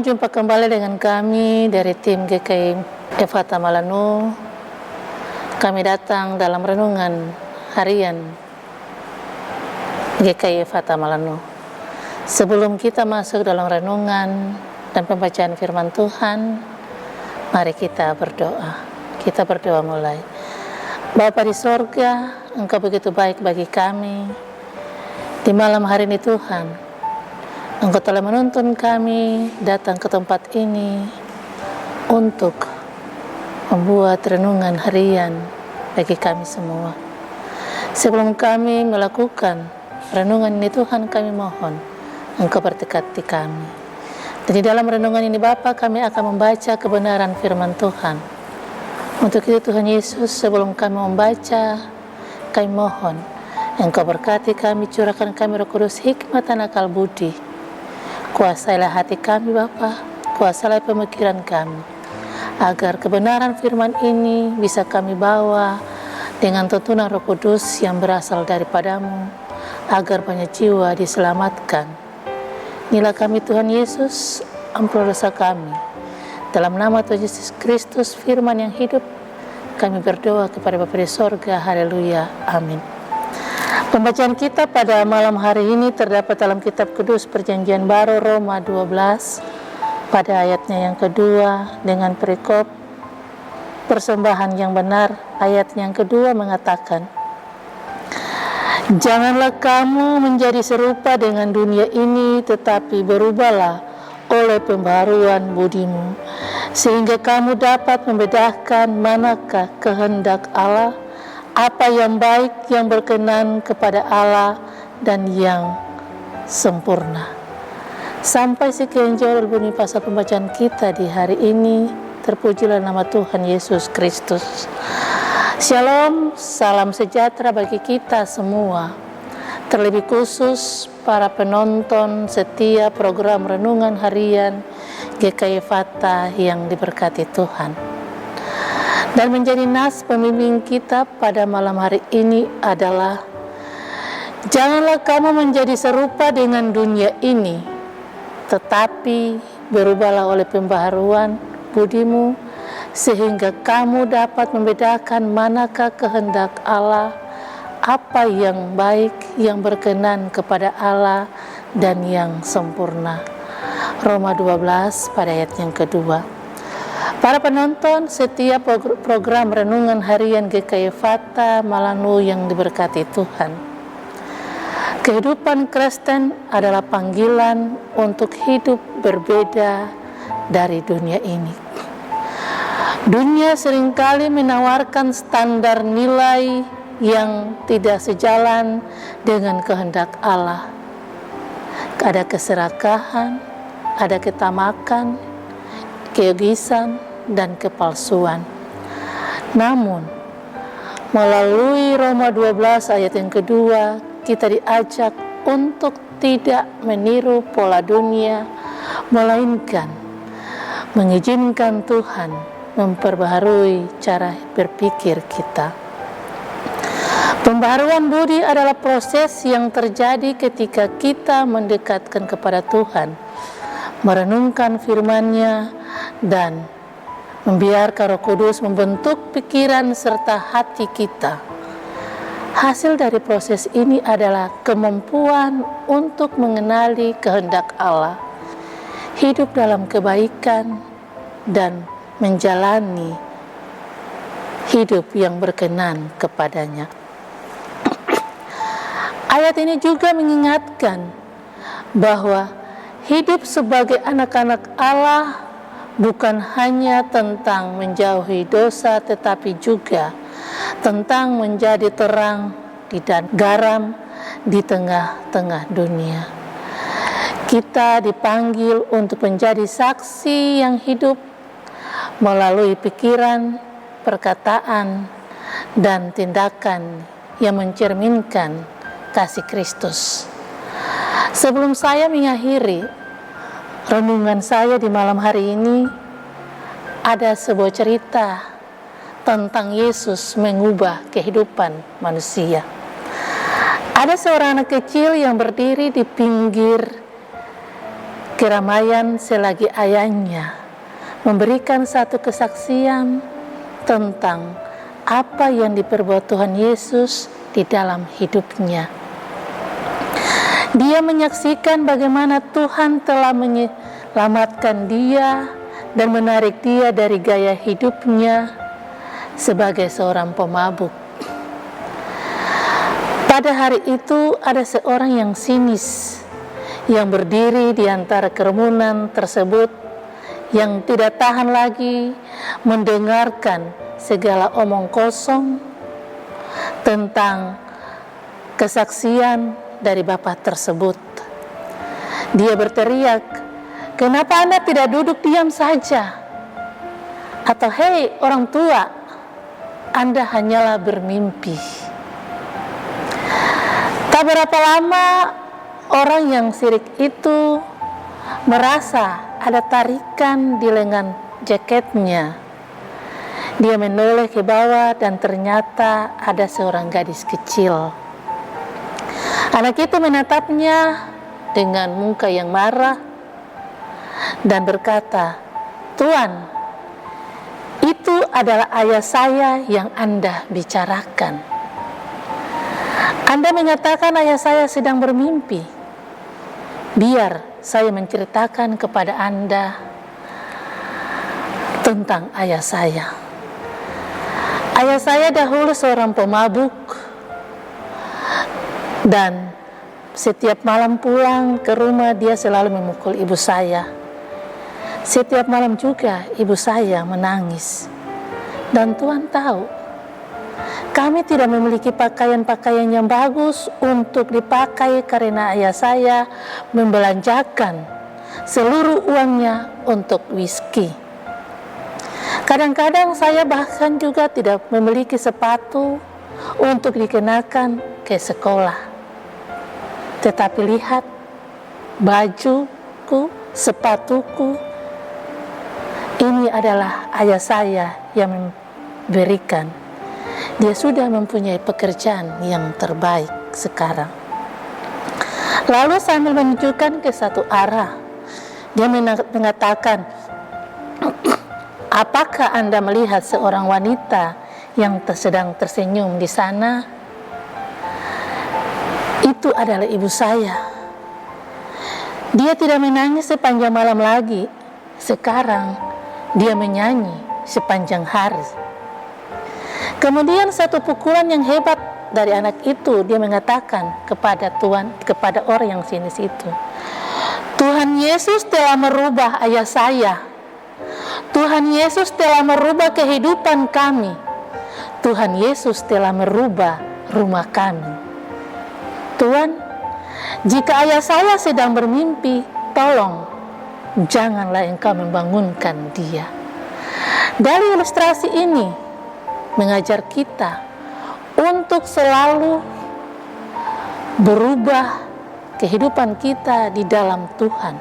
jumpa kembali dengan kami dari tim GKI Efata Malanu. Kami datang dalam renungan harian GKI Efata Malanu. Sebelum kita masuk dalam renungan dan pembacaan firman Tuhan, mari kita berdoa. Kita berdoa mulai. Bapa di sorga, Engkau begitu baik bagi kami. Di malam hari ini Tuhan, Engkau telah menuntun kami datang ke tempat ini untuk membuat renungan harian bagi kami semua. Sebelum kami melakukan renungan ini Tuhan, kami mohon Engkau berkati kami. Dan di dalam renungan ini Bapa, kami akan membaca kebenaran firman Tuhan. Untuk itu Tuhan Yesus, sebelum kami membaca, kami mohon Engkau berkati kami, curahkan kami Roh Kudus hikmat dan akal budi. Kuasailah hati kami Bapa, kuasailah pemikiran kami, agar kebenaran firman ini bisa kami bawa dengan tuntunan Roh Kudus yang berasal daripadamu, agar banyak jiwa diselamatkan. Inilah kami Tuhan Yesus, ampun dosa kami. Dalam nama Tuhan Yesus Kristus, firman yang hidup, kami berdoa kepada Bapa di sorga. Haleluya, amin. Pembacaan kita pada malam hari ini terdapat dalam kitab kudus Perjanjian Baru Roma 12 pada ayatnya yang kedua dengan perikop persembahan yang benar. Ayat yang kedua mengatakan, janganlah kamu menjadi serupa dengan dunia ini, tetapi berubahlah oleh pembaharuan budimu, sehingga kamu dapat membedakan manakah kehendak Allah, apa yang baik, yang berkenan kepada Allah, dan yang sempurna. Sampai sekian jauh bunyi pasal pembacaan kita di hari ini. Terpujilah nama Tuhan Yesus Kristus. Shalom, salam sejahtera bagi kita semua. Terlebih khusus para penonton setiap program renungan harian GKI Efata yang diberkati Tuhan. Dan menjadi nas pembimbing kita pada malam hari ini adalah, janganlah kamu menjadi serupa dengan dunia ini, tetapi berubahlah oleh pembaharuan budimu, sehingga kamu dapat membedakan manakah kehendak Allah, apa yang baik, yang berkenan kepada Allah, dan yang sempurna. Roma 12 pada ayat yang kedua. Para penonton setiap program renungan harian GKI Efata Malanu yang diberkati Tuhan. Kehidupan Kristen adalah panggilan untuk hidup berbeda dari dunia ini. Dunia seringkali menawarkan standar nilai yang tidak sejalan dengan kehendak Allah. Ada keserakahan, ada ketamakan, keegoisan, dan kepalsuan. Namun, melalui Roma 12 ayat yang kedua, kita diajak untuk tidak meniru pola dunia, melainkan mengizinkan Tuhan memperbaharui cara berpikir kita. Pembaharuan budi adalah proses yang terjadi ketika kita mendekatkan kepada Tuhan, merenungkan firman-Nya, dan membiarkan Roh Kudus membentuk pikiran serta hati kita. Hasil dari proses ini adalah kemampuan untuk mengenali kehendak Allah, hidup dalam kebaikan, dan menjalani hidup yang berkenan kepadanya. Ayat ini juga mengingatkan bahwa hidup sebagai anak-anak Allah bukan hanya tentang menjauhi dosa, tetapi juga tentang menjadi terang dan garam di tengah-tengah dunia. Kita dipanggil untuk menjadi saksi yang hidup melalui pikiran, perkataan, dan tindakan yang mencerminkan kasih Kristus. Sebelum saya mengakhiri renungan saya di malam hari ini, ada sebuah cerita tentang Yesus mengubah kehidupan manusia. Ada seorang anak kecil yang berdiri di pinggir keramaian selagi ayahnya memberikan satu kesaksian tentang apa yang diperbuat Tuhan Yesus di dalam hidupnya. Dia menyaksikan bagaimana Tuhan telah menyelamatkan dia dan menarik dia dari gaya hidupnya sebagai seorang pemabuk. Pada hari itu ada seorang yang sinis yang berdiri di antara kerumunan tersebut, yang tidak tahan lagi mendengarkan segala omong kosong tentang kesaksian dari Bapak tersebut. Dia berteriak, "Kenapa Anda tidak duduk diam saja?" Atau, "Hei orang tua, Anda hanyalah bermimpi." Tak berapa lama orang yang sirik itu merasa ada tarikan di lengan jaketnya. Dia menoleh ke bawah dan ternyata ada seorang gadis kecil. Anak itu menatapnya dengan muka yang marah dan berkata, "Tuan, itu adalah ayah saya yang Anda bicarakan. Anda mengatakan ayah saya sedang bermimpi. Biar saya menceritakan kepada Anda tentang ayah saya. Ayah saya dahulu seorang pemabuk, dan setiap malam pulang ke rumah dia selalu memukul ibu saya. Setiap malam juga ibu saya menangis. Dan Tuhan tahu, kami tidak memiliki pakaian-pakaian yang bagus untuk dipakai karena ayah saya membelanjakan seluruh uangnya untuk whisky. Kadang-kadang saya bahkan juga tidak memiliki sepatu untuk dikenakan ke sekolah. Tetapi lihat, bajuku, sepatuku, ini adalah ayah saya yang memberikan. Dia sudah mempunyai pekerjaan yang terbaik sekarang." Lalu sambil menunjukkan ke satu arah, dia mengatakan, "Apakah Anda melihat seorang wanita yang sedang tersenyum di sana? Itu adalah ibu saya. Dia tidak menangis sepanjang malam lagi. Sekarang dia menyanyi sepanjang hari." Kemudian satu pukulan yang hebat dari anak itu, dia mengatakan kepada orang yang sinis itu, "Tuhan Yesus telah merubah ayah saya. Tuhan Yesus telah merubah kehidupan kami. Tuhan Yesus telah merubah rumah kami. Tuhan, jika ayah saya sedang bermimpi, tolong janganlah Engkau membangunkan dia." Dari ilustrasi ini mengajar kita untuk selalu berubah kehidupan kita di dalam Tuhan.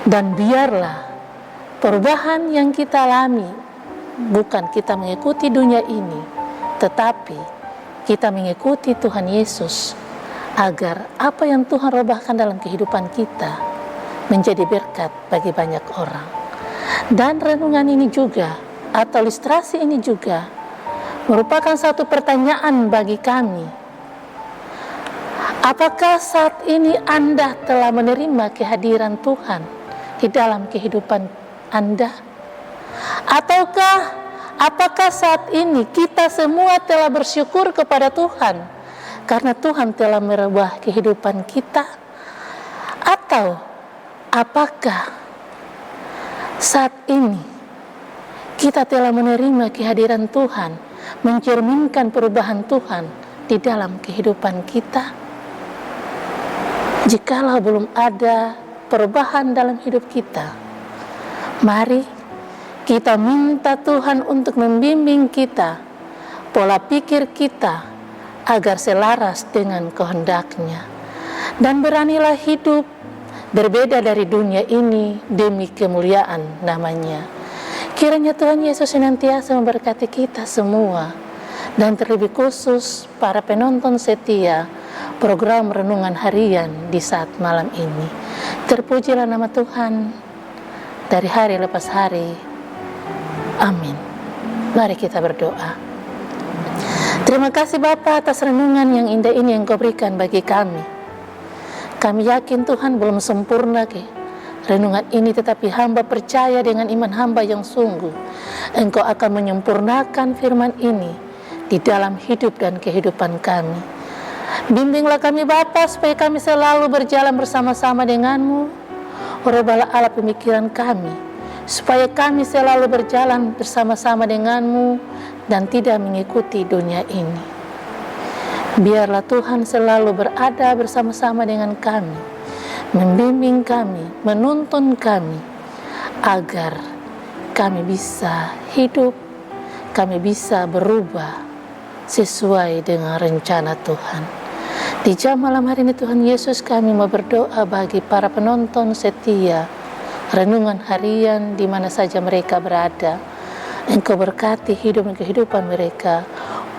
Dan biarlah perubahan yang kita alami bukan kita mengikuti dunia ini, tetapi kita mengikuti Tuhan Yesus, agar apa yang Tuhan robahkan dalam kehidupan kita menjadi berkat bagi banyak orang. Dan renungan ini juga, atau ilustrasi ini juga, merupakan satu pertanyaan bagi kami. Apakah saat ini Anda telah menerima kehadiran Tuhan di dalam kehidupan Anda? Ataukah apakah saat ini kita semua telah bersyukur kepada Tuhan karena Tuhan telah merubah kehidupan kita? Atau apakah saat ini kita telah menerima kehadiran Tuhan, mencerminkan perubahan Tuhan di dalam kehidupan kita? Jikalau belum ada perubahan dalam hidup kita, mari kita minta Tuhan untuk membimbing kita, pola pikir kita, agar selaras dengan kehendak-Nya. Dan beranilah hidup berbeda dari dunia ini demi kemuliaan namanya. Kiranya Tuhan Yesus senantiasa memberkati kita semua, dan terlebih khusus para penonton setia program Renungan Harian di saat malam ini. Terpujilah nama Tuhan dari hari lepas hari. Amin. Mari kita berdoa. Terima kasih Bapa atas renungan yang indah ini yang Kau berikan bagi kami. Kami yakin Tuhan belum sempurna renungan ini, tetapi hamba percaya dengan iman hamba yang sungguh Engkau akan menyempurnakan firman ini di dalam hidup dan kehidupan kami. Bimbinglah kami Bapa supaya kami selalu berjalan bersama-sama denganmu. Rubahlah Allah pemikiran kami supaya kami selalu berjalan bersama-sama denganmu dan tidak mengikuti dunia ini. Biarlah Tuhan selalu berada bersama-sama dengan kami, membimbing kami, menuntun kami, agar kami bisa hidup, kami bisa berubah sesuai dengan rencana Tuhan. Di jam malam hari ini Tuhan Yesus, kami mau berdoa bagi para penonton setia renungan harian di mana saja mereka berada. Engkau berkati hidup dan kehidupan mereka.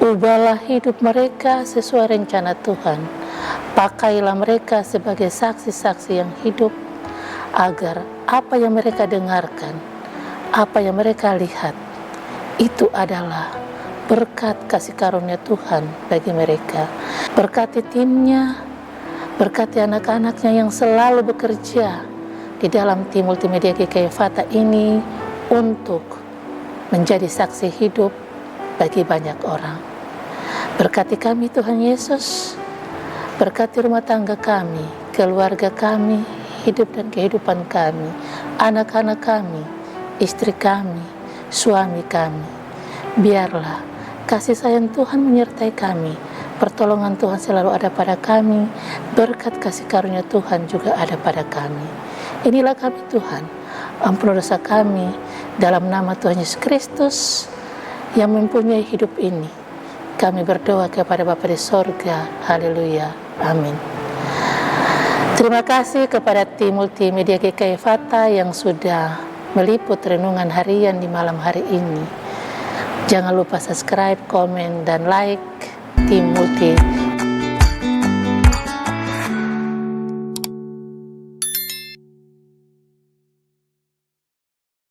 Ubahlah hidup mereka sesuai rencana Tuhan. Pakailah mereka sebagai saksi-saksi yang hidup, agar apa yang mereka dengarkan, apa yang mereka lihat, itu adalah berkat kasih karunia Tuhan bagi mereka. Berkati timnya, berkati anak-anaknya yang selalu bekerja di dalam tim Multimedia GKI Fata ini untuk menjadi saksi hidup bagi banyak orang. Berkati kami Tuhan Yesus, berkati rumah tangga kami, keluarga kami, hidup dan kehidupan kami, anak-anak kami, istri kami, suami kami. Biarlah kasih sayang Tuhan menyertai kami, pertolongan Tuhan selalu ada pada kami, berkat kasih karunia Tuhan juga ada pada kami. Inilah kami Tuhan, ampun dosa kami dalam nama Tuhan Yesus Kristus yang mempunyai hidup ini. Kami berdoa kepada Bapa di sorga. Haleluya. Amin. Terima kasih kepada tim Multimedia GKI Fata yang sudah meliput renungan harian di malam hari ini. Jangan lupa subscribe, komen, dan like tim Multimedia